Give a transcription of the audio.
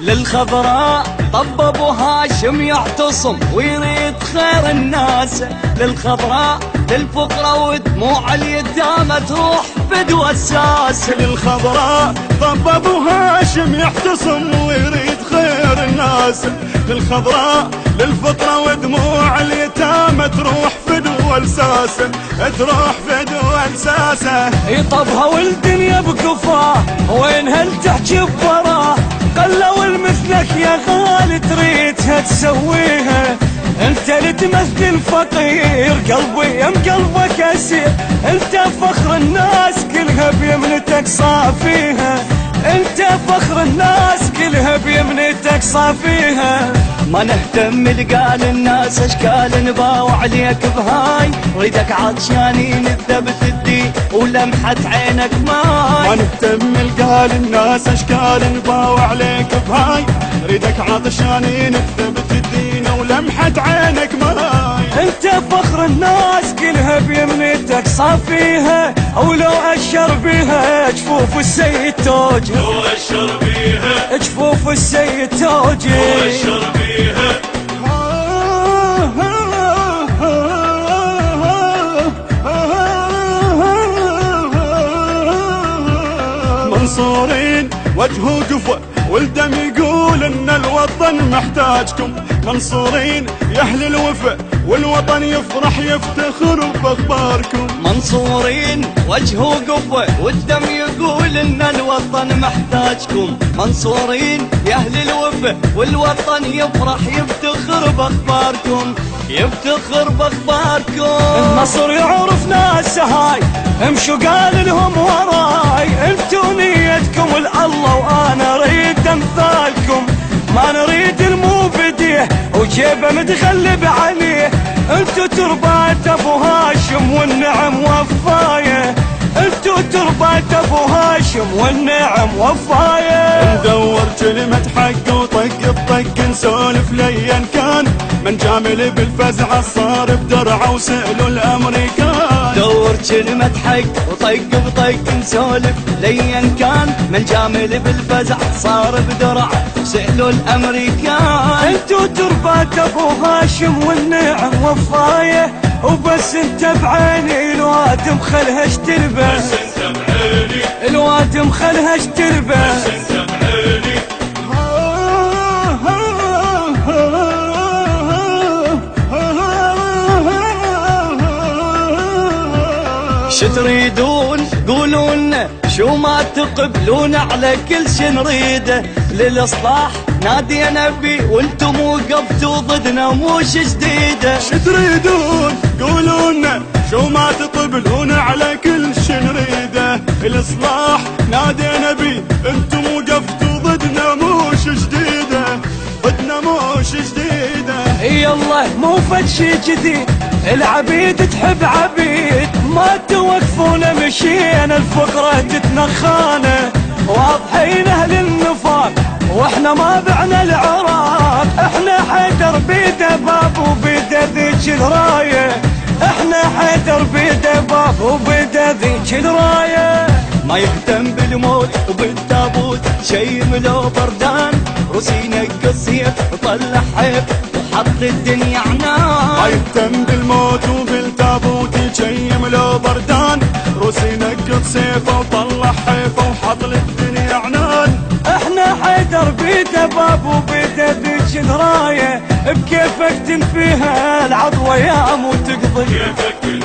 للخضراء طب ابو هاشم يعتصم ويريد خير الناس، للخضراء للفقراء ودموع اليتامى تروح فدوى الساس. للخضراء طب ابو هاشم يعتصم ويريد خير الناس، للخضراء للفقراء ودموع اليتامى تروح فدوى الساسه، تروح فدوى الساسه. يطبها والدنيا بكفاه وين هل تحجي بوراه، قلوا المثلك يا غالي تريدها تسويها، انت اللي تمثل فقير قلبي يم قلبك اسير، انت فخر الناس كلها بيمنتك صافيها، انت فخر الناس كلها بيمنتك صافيها. ما نهتم لقال الناس اشكال نباوع عليك بهاي، ريدك عطشانين الثبت الدين ولمحة عينك ماي. ما نهتم لقال الناس اشكال نباوع عليك بهاي، ريدك عطشانين الثبت الدين ولمحة عينك ماي. انت فخر الناس كلها بيمنتك صافيها، ولو اشر بيها جفوف السيد توجه، لو اشر بيها جفوف السيد توجه، لو اشر بيها. منصورين وجهه قفا والدم يقول ان الوطن محتاجكم، منصورين يا اهل الوفا والوطن يفرح يفتخر باخباركم. منصورين وجهه قفا والدم يقول ان الوطن محتاجكم، منصورين يا اهل الوفا والوطن يفرح يفتخر باخباركم، يفتخر باخباركم. النصر يعرف ناس هاي امشوا قال لهم وراي، انتو نيتكم لله وانا اريد امثالكم، ما نريد المبديه وجيبه متغلب عليه، انتو تربات ابو هاشم والنعم وفايه، انتو تربات ابو هاشم والنعم وفايه. ندور كلمة حق وطق الطق نسولف ليا كان، من جامل بالفزعة صار بدرعه وسألوا الامريكان. دور كلمة حق وطق بطق نسولف ليا كان، من جامل بالفزع صار بدرعه وسألوا الامريكان. انتو تربات ابو هاشم والنعم وفايه، وبس انت بعيني الواد مخلها اشتربه، بس انت بعيني الواد مخلها اشتربه، بس انت بعيني. شو تريدون قولون، شو ما تقبلون على كل شي نريده، للاصلاح نادي نبي وانتم وقفتوا ضدنا موش جديده. شو تريدون قولون، شو ما تقبلون على كل شي نريده، الاصلاح نادي نبي انتم وقفتوا ضدنا موش جديده، ضدنا موش جديده. يلا مو فد شي جديد، العبيد تحب عبيد، ما توقفون مشينا الفقرة تتنخانه، واضحين اهل النفاق واحنا ما بعنا العراق، احنا حيدر بيده باب وبيده ذيك الرايه، احنا حيدر بيده باب وبيده ذيك الرايه. ما يهتم بالموت وبالتابوت شيم لو بردان، روسي نق السيف وطلع حيف وحط الدنيا عنان. ما يهتم بالموت وبالتابوت يشيم لو بردان، روسي نقط سيفه وطلع حيفه وحط الدنيا عنان. احنا حيدر بيده باب وبيده ذيك الرايه، بكيفك تنفيها العضوه يا مو تقضي، كيفك